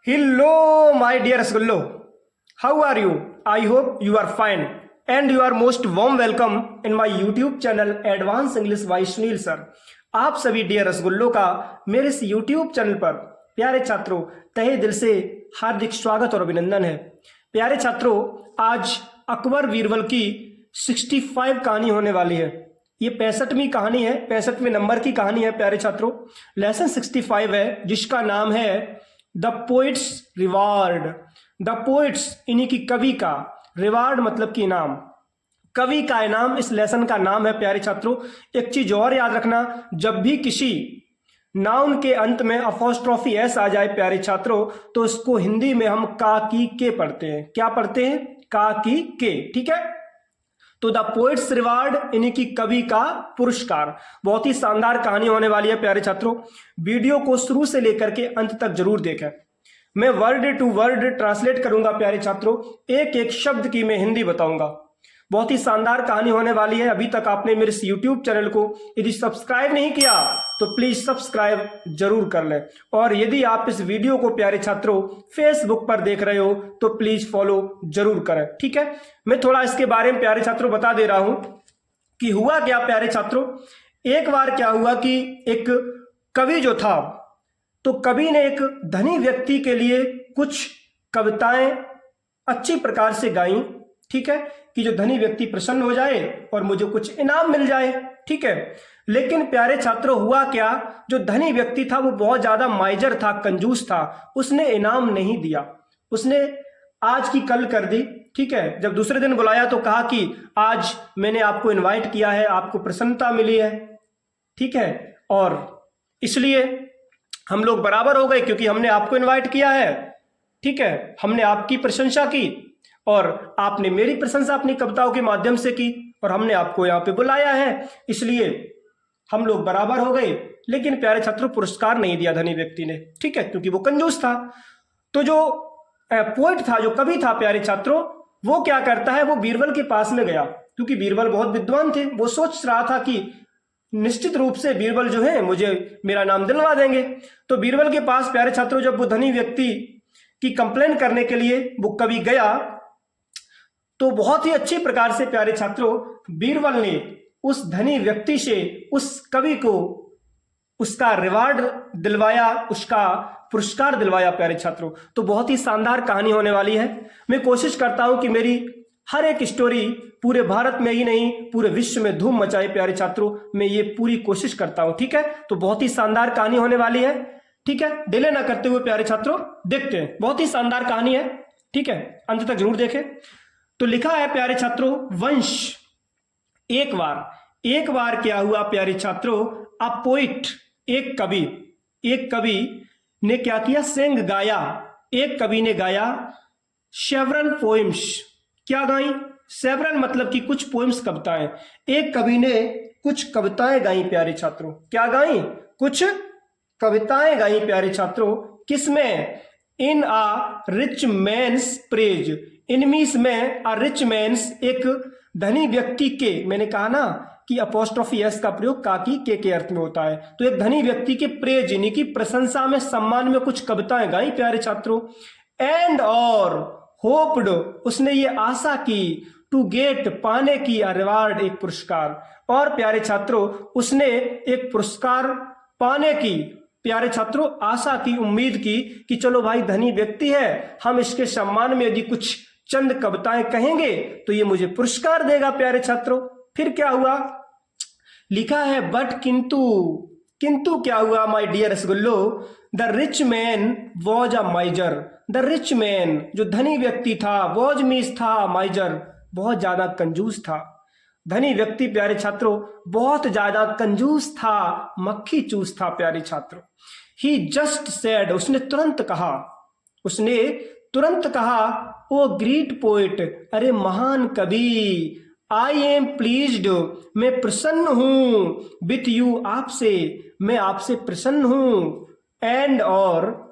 Hello, my dear Rasgullo. How are you? I hope you are fine. And you are most warm welcome in my YouTube channel Advanced English by Sunil Sir. आप सभी dear रसगुल्लो का मेरे इस YouTube channel पर प्यारे छात्रों तहे दिल से हार्दिक स्वागत और अभिनंदन है। प्यारे छात्रों, आज अकबर बीरबल की 65 कहानी होने वाली है। ये 65वीं कहानी है, 65वें नंबर की कहानी है प्यारे छात्रों। लेसन 65 है जिसका नाम है the poets reward. The poets इन्हीं की कवि का, रिवार्ड मतलब कि इनाम, कवि का इनाम इस लेसन का नाम है प्यारे छात्रों। एक चीज और याद रखना, जब भी किसी नाउन के अंत में अपोस्ट्रोफी एस आ जाए प्यारे छात्रों, तो इसको हिंदी में हम का की के पढ़ते हैं। क्या पढ़ते हैं? का की के। ठीक है, तो द पोइट्स रिवार्ड इन्हीं की कवि का पुरस्कार। बहुत ही शानदार कहानी होने वाली है प्यारे छात्रों। वीडियो को शुरू से लेकर के अंत तक जरूर देखें। मैं वर्ड टू वर्ड ट्रांसलेट करूंगा प्यारे छात्रों, एक एक शब्द की मैं हिंदी बताऊंगा। बहुत ही शानदार कहानी होने वाली है। अभी तक आपने मेरे इस यूट्यूब चैनल को यदि सब्सक्राइब नहीं किया तो प्लीज सब्सक्राइब जरूर कर लें, और यदि आप इस वीडियो को प्यारे छात्रों फेसबुक पर देख रहे हो तो प्लीज फॉलो जरूर करें। ठीक है, मैं थोड़ा इसके बारे में प्यारे छात्रों बता दे रहा हूं कि हुआ क्या प्यारे छात्रों। एक बार क्या हुआ कि एक कवि जो था, तो कवि ने एक धनी व्यक्ति के लिए कुछ कविताएं अच्छी प्रकार से गाई। ठीक है, कि जो धनी व्यक्ति प्रसन्न हो जाए और मुझे कुछ इनाम मिल जाए। ठीक है, लेकिन प्यारे छात्रों हुआ क्या, जो धनी व्यक्ति था वो बहुत ज्यादा माइजर था, कंजूस था। उसने इनाम नहीं दिया, उसने आज की कल कर दी। ठीक है, जब दूसरे दिन बुलाया तो कहा कि आज मैंने आपको इनवाइट किया है, आपको प्रसन्नता मिली है। ठीक है, और इसलिए हम लोग बराबर हो गए क्योंकि हमने आपको इनवाइट किया है। ठीक है, हमने आपकी प्रशंसा की और आपने मेरी प्रशंसा अपनी कविताओं के माध्यम से की, और हमने आपको यहाँ पे बुलाया है, इसलिए हम लोग बराबर हो गए। लेकिन प्यारे छात्रों पुरस्कार नहीं दिया धनी व्यक्ति ने। ठीक है, क्योंकि वो कंजूस था। तो जो पोइट था, जो कवि था प्यारे छात्रों, वो क्या करता है, वो बीरबल के पास में गया, क्योंकि बीरबल बहुत विद्वान थे। वो सोच रहा था कि निश्चित रूप से बीरबल जो है मुझे मेरा नाम दिलवा देंगे। तो बीरबल के पास प्यारे छात्रों जब वो धनी व्यक्ति की कंप्लेन करने के लिए वो कवि गया, तो बहुत ही अच्छी प्रकार से प्यारे छात्रों बीरबल ने उस धनी व्यक्ति से उस कवि को उसका रिवार्ड दिलवाया, उसका पुरस्कार दिलवाया प्यारे छात्रों। तो बहुत ही शानदार कहानी होने वाली है। मैं कोशिश करता हूं कि मेरी हर एक स्टोरी पूरे भारत में ही नहीं पूरे विश्व में धूम मचाए प्यारे छात्रों, मैं ये पूरी कोशिश करता हूं। ठीक है, तो बहुत ही शानदार कहानी होने वाली है। ठीक है, डिले ना करते हुए प्यारे छात्रों देखते हैं। बहुत ही शानदार कहानी है। ठीक है, अंत तक जरूर देखें। तो लिखा है प्यारे छात्रों, वंश। एक बार क्या हुआ प्यारे छात्रों, अ पोइट, एक कवि ने क्या किया, सेंग गाया। एक कवि ने गाया सेवरल पोएम्स। क्या गाई? सेवरल मतलब कि कुछ पोएम्स, कविताएं। एक कवि ने कुछ कविताएं गाई प्यारे छात्रों। क्या गाई? कुछ कविताएं गाई प्यारे छात्रों। किसमें? इन आ रिच मैन्स प्रेज। इनमीस में अ रिच मैन्स, एक धनी व्यक्ति के, मैंने कहा ना कि अपोस्ट्रोफी एस का प्रयोग काकी के अर्थ में होता है। तो एक धनी व्यक्ति के प्रेज यानी कि प्रशंसा में, सम्मान में कुछ कविताएं गाई प्यारे छात्रों। एंड और होप्ड, उसने ये आशा की, टू गेट, पाने की, अ रिवार्ड, एक पुरस्कार। और प्यारे छात्रों उसने एक पुरस्कार पाने की प्यारे छात्रों आशा की, उम्मीद की कि चलो भाई धनी व्यक्ति है, हम इसके सम्मान में यदि कुछ चंद कविताएं कहेंगे तो ये मुझे पुरस्कार देगा प्यारे छात्रों। फिर क्या हुआ, लिखा है बट किंतु क्या हुआ माय डियर रसगुल्लो, the rich man was a माइजर। The rich man, जो धनी व्यक्ति था, वॉज मीन्स था, माइजर बहुत ज्यादा कंजूस था। धनी व्यक्ति प्यारे छात्रों बहुत ज्यादा कंजूस था, मक्खी चूस था प्यारे छात्रों। ही जस्ट सेड, उसने तुरंत कहा, ओ ग्रेट पोइट, अरे महान कवि, आई एम प्लीज्ड, मैं प्रसन्न हूं, विथ यू, आपसे, मैं आपसे प्रसन्न हूं, एंड और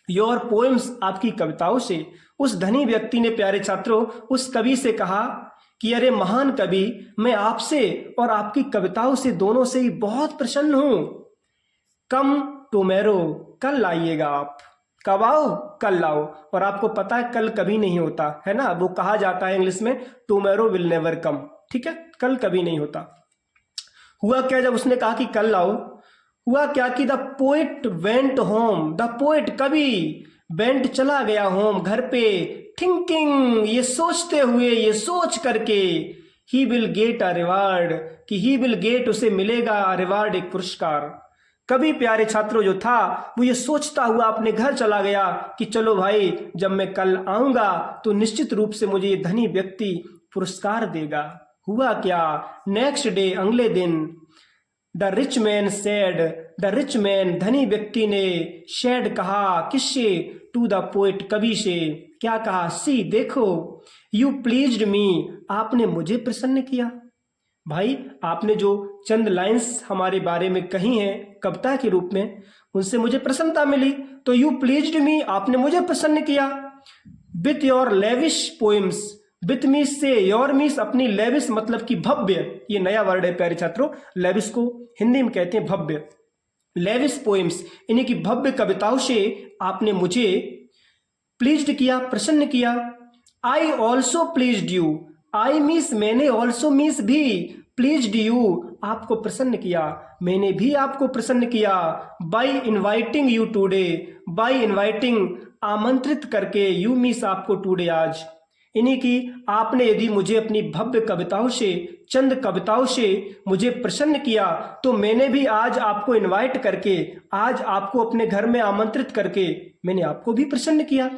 योर पोएम्स, आपकी कविताओं से। उस धनी व्यक्ति ने प्यारे छात्रों उस कवि से कहा कि अरे महान कवि, मैं आपसे और आपकी कविताओं से, दोनों से ही बहुत प्रसन्न हूं। कम टुमेरो, कल आइएगा आप, कब आओ, कल आओ। और आपको पता है कल कभी नहीं होता है ना, वो कहा जाता है इंग्लिश में टुमारो विल नेवर कम, ठीक है, कल कभी नहीं होता। हुआ क्या जब उसने कहा कि कल आओ, हुआ क्या कि the poet went home, the poet कवि वेंट चला गया होम, घर पे, थिंकिंग ये सोचते हुए, ये सोच करके, he will get a reward, कि ही विल गेट उसे मिलेगा रिवार्ड, एक पुरस्कार। कभी प्यारे छात्रों जो था वो ये सोचता हुआ अपने घर चला गया कि चलो भाई जब मैं कल आऊंगा तो निश्चित रूप से मुझे ये धनी व्यक्ति पुरस्कार देगा। हुआ क्या, नेक्स्ट डे, अगले दिन, the rich man said, the rich man धनी व्यक्ति ने, शेड कहा, किससे, टू द पोएट कवि से, क्या कहा, सी देखो, यू प्लीज्ड मी, आपने मुझे प्रसन्न किया। भाई आपने जो चंद लाइंस हमारे बारे में कही हैं कविता के रूप में, उनसे मुझे प्रसन्नता मिली, तो यू प्लीज्ड मी, आपने मुझे प्रसन्न किया। With your lavish poems, with मीस से, योर मीस अपनी, लेविश मतलब कि भव्य, ये नया वर्ड है प्यारे छात्रों, लेविश को हिंदी में कहते हैं भव्य, लेविश पोएम्स यानी कि भव्य कविताओं से आपने मुझे प्लीज्ड किया, प्रसन्न किया। आई ऑल्सो प्लीज्ड यू, आई मीस मैंने, ऑल्सो मीस भी, प्लीज्ड यू आपको प्रसन्न किया, मैंने भी आपको प्रसन्न किया। By inviting you today, by inviting आमंत्रित करके, यू मीस आपको टूडे आज, यानी कि आपने यदि मुझे अपनी भव्य कविताओं से, चंद कविताओं से मुझे प्रसन्न किया, तो मैंने भी आज आपको इनवाइट करके, आज आपको अपने घर में आमंत्रित करके मैंने आपको भी प्रसन्न किया।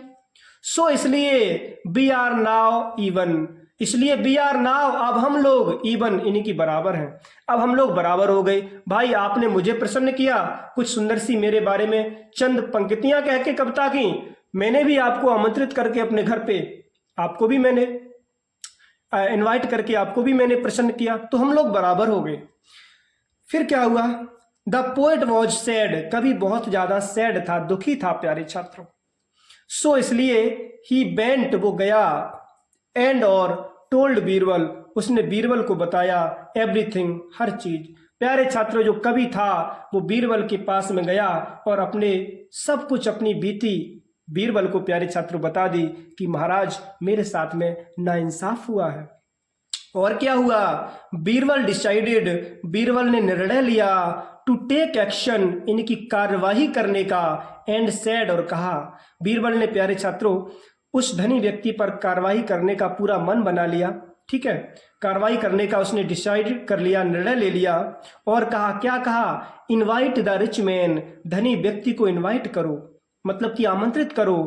सो इसलिए वी आर नाउ इवन, इसलिए वी आर नाउ अब हम लोग इवन यानी कि बराबर हैं, अब हम लोग बराबर हो गए। भाई आपने मुझे प्रसन्न किया, कुछ सुंदर सी मेरे बारे में चंद पंक्तियां कह के कविता की, मैंने भी आपको आमंत्रित करके अपने घर पे, आपको भी मैंने इनवाइट करके आपको भी मैंने प्रसन्न किया, तो हम लोग बराबर हो गए। फिर क्या हुआ, द पोएट वॉज सैड, कवि बहुत ज्यादा सैड था, दुखी था प्यारे छात्रों। सो इसलिए ही बेंट, वो गया, एंड और टोल्ड बीरबल, उसने बीरबल को बताया, एवरीथिंग हर चीज। प्यारे छात्रों जो कवि था वो बीरबल के पास में गया और अपने सब कुछ, अपनी बीती बीरबल को प्यारे छात्रों बता दी कि महाराज मेरे साथ में नाइंसाफ हुआ है। और क्या हुआ, बीरबल डिसाइडेड, बीरबल ने निर्णय लिया, टू टेक एक्शन यानी कि कार्यवाही करने का, एंड सेड और कहा, बीरबल ने प्यारे छात्रों उस धनी व्यक्ति पर कार्रवाई करने का पूरा मन बना लिया, ठीक है, कार्रवाई करने का उसने डिसाइड कर लिया, निर्णय ले लिया, और कहा, क्या कहा, इनवाइट द रिच मैन, धनी व्यक्ति को इनवाइट करो, मतलब कि आमंत्रित करो,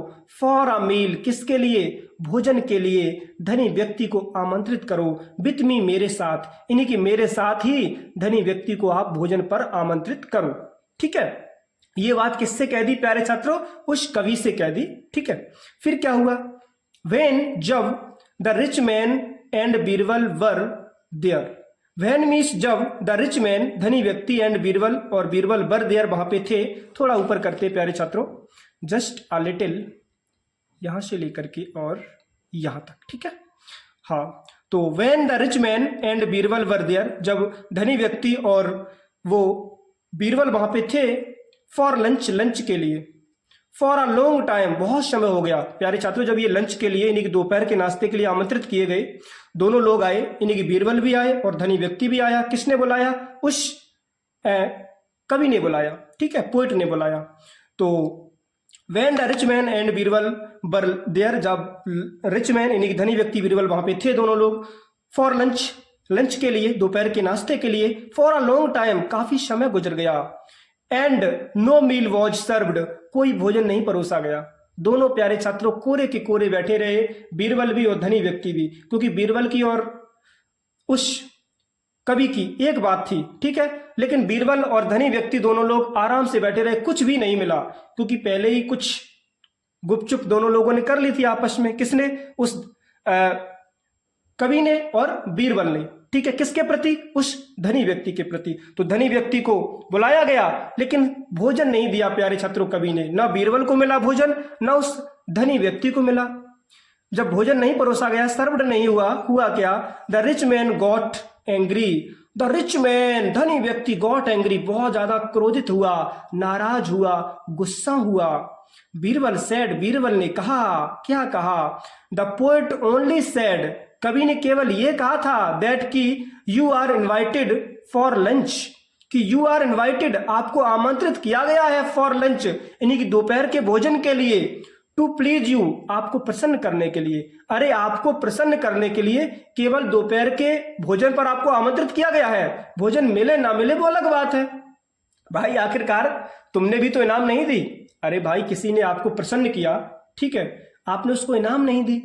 फॉर अ मील, किसके लिए, भोजन के लिए, धनी व्यक्ति को आमंत्रित करो, विथ मी मेरे साथ, यानी कि मेरे साथ ही धनी व्यक्ति को आप भोजन पर आमंत्रित करो, ठीक है। ये बात किससे कह दी प्यारे छात्रों, उस कवि से कह दी, ठीक है। फिर क्या हुआ, वेन, जब, the rich man and Birbal were there, when means जब, द रिच मैन धनी व्यक्ति एंड बीरबल और बीरबल वर देयर वहां पे थे। थोड़ा ऊपर करते प्यारे छात्रों, जस्ट अ लिटिल, यहां से लेकर के और यहां तक, ठीक है। हाँ, तो when the rich man and Birbal were there, जब धनी व्यक्ति और वो बीरबल वहां पे थे, फॉर लंच, लंच के लिए, फॉर अ लॉन्ग टाइम, बहुत समय हो गया प्यारे छात्रों। जब ये लंच के लिए यानी कि दोपहर के नाश्ते के लिए आमंत्रित किए गए, दोनों लोग आए, यानी कि बीरबल भी आए और धनी व्यक्ति भी आया। किसने बुलाया, उस कवि ने बुलाया, ठीक है, पोएट ने बुलाया। तो when the rich man and Birbal were there, जब रिच मैन यानी कि धनी व्यक्ति बीरबल वहां पे थे दोनों लोग, फॉर लंच, लंच के लिए, दोपहर के नाश्ते के लिए, फॉर अ लॉन्ग टाइम, काफी समय गुजर गया, and no meal was served, कोई भोजन नहीं परोसा गया। दोनों प्यारे छात्रों कोरे के कोरे बैठे रहे, बीरबल भी और धनी व्यक्ति भी, क्योंकि बीरबल की और उस कवि की एक बात थी, ठीक है, लेकिन बीरबल और धनी व्यक्ति दोनों लोग आराम से बैठे रहे, कुछ भी नहीं मिला, क्योंकि पहले ही कुछ गुपचुप दोनों लोगों ने कर ली थी आपस में। किसने, उस कवि ने और बीरबल ने, ठीक है, किसके प्रति, उस धनी व्यक्ति के प्रति। तो धनी व्यक्ति को बुलाया गया लेकिन भोजन नहीं दिया प्यारे छात्रों कवि ने, ना बीरबल को मिला भोजन, ना उस धनी व्यक्ति को मिला। जब भोजन नहीं परोसा गया, सर्व्ड नहीं हुआ, हुआ क्या, the rich man got angry, the rich man धनी व्यक्ति गॉट एंग्री, बहुत ज्यादा क्रोधित हुआ, नाराज हुआ, गुस्सा हुआ, बीरबल सेड, बीरबल ने कहा, क्या कहा? द पोएट ओनली सेड, कवि ने केवल ये कहा था दैट कि you are invited for lunch, कि यू आर इन्वाइटेड, आपको आमंत्रित किया गया है, फॉर लंच यानी कि दोपहर के भोजन के लिए, टू प्लीज यू, आपको प्रसन्न करने के लिए। अरे आपको प्रसन्न करने के लिए केवल दोपहर के भोजन पर आपको आमंत्रित किया गया है, भोजन मिले ना मिले वो अलग बात है। भाई आखिरकार तुमने भी तो इनाम नहीं दी। अरे भाई किसी ने आपको प्रसन्न किया, ठीक है, आपने उसको इनाम नहीं दी,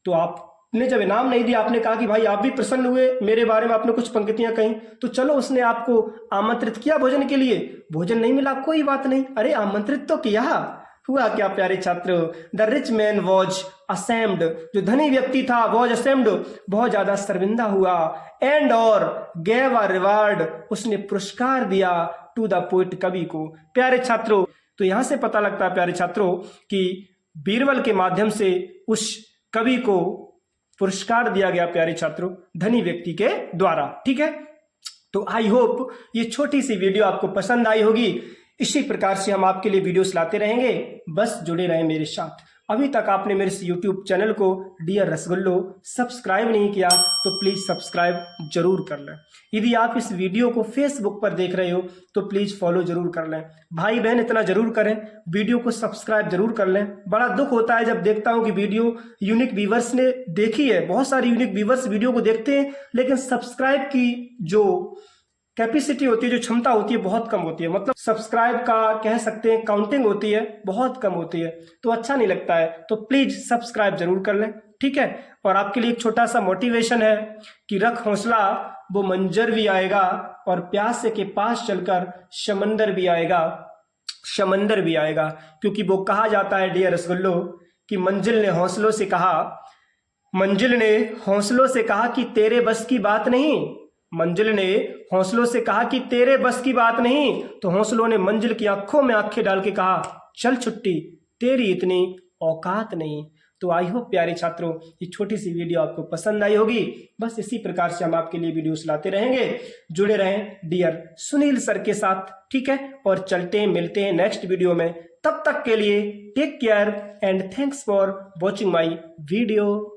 तो आपने जब इनाम नहीं दिया, आपने कहा कि भाई आप भी प्रसन्न हुए, मेरे बारे में आपने कुछ पंक्तियां कही, तो चलो उसने आपको आमंत्रित किया भोजन के लिए, भोजन नहीं मिला कोई बात नहीं, अरे आमंत्रित तो किया। हुआ क्या प्यारे छात्रों? The rich man was ashamed, जो धनी व्यक्ति था वॉज असेम्ड, बहुत ज्यादा शर्मिंदा हुआ, एंड और गेव अ रिवार्ड, उसने पुरस्कार दिया टू द पोएट, कवि को। प्यारे छात्रों, तो यहां से पता लगता है प्यारे छात्रों कि बीरबल के माध्यम से उस कवि को पुरस्कार दिया गया प्यारे छात्रों, धनी व्यक्ति के द्वारा। ठीक है, तो आई होप ये छोटी सी वीडियो आपको पसंद आई होगी। इसी प्रकार से हम आपके लिए वीडियोस लाते रहेंगे, बस जुड़े रहें मेरे साथ। अभी तक आपने मेरे इस यूट्यूब चैनल को डियर रसगुल्लो सब्सक्राइब नहीं किया तो प्लीज़ सब्सक्राइब जरूर कर लें। यदि आप इस वीडियो को फेसबुक पर देख रहे हो तो प्लीज़ फॉलो जरूर कर लें। भाई बहन इतना जरूर करें, वीडियो को सब्सक्राइब जरूर कर लें। बड़ा दुख होता है जब देखता हूं कि वीडियो यूनिक व्यूवर्स ने देखी है, बहुत सारे यूनिक व्यूवर्स वीडियो को देखते हैं, लेकिन सब्सक्राइब की जो कैपेसिटी होती है, जो क्षमता होती है, बहुत कम होती है। मतलब सब्सक्राइब का कह सकते हैं काउंटिंग होती है, बहुत कम होती है, तो अच्छा नहीं लगता है। तो प्लीज सब्सक्राइब जरूर कर लें, ठीक है। और आपके लिए एक छोटा सा मोटिवेशन है कि रख हौसला, वो मंजर भी आएगा, और प्यासे के पास चलकर समंदर भी आएगा, समंदर भी आएगा। क्योंकि वो कहा जाता है डियर रसगुल्लो कि मंजिल ने हौसलों से कहा, मंजिल ने हौसलों से कहा कि तेरे बस की बात नहीं, मंजिल ने हौसलों से कहा कि तेरे बस की बात नहीं, तो हौसलों ने मंजिल की आंखों में आंखें डाल के कहा चल छुट्टी, तेरी इतनी औकात नहीं। तो आई होप प्यारे छात्रों ये छोटी सी वीडियो आपको पसंद आई होगी। बस इसी प्रकार से हम आपके लिए वीडियोस लाते रहेंगे, जुड़े रहें डियर सुनील सर के साथ, ठीक है। और चलते हैं, मिलते हैं नेक्स्ट वीडियो में, तब तक के लिए take care and thanks for watching my video.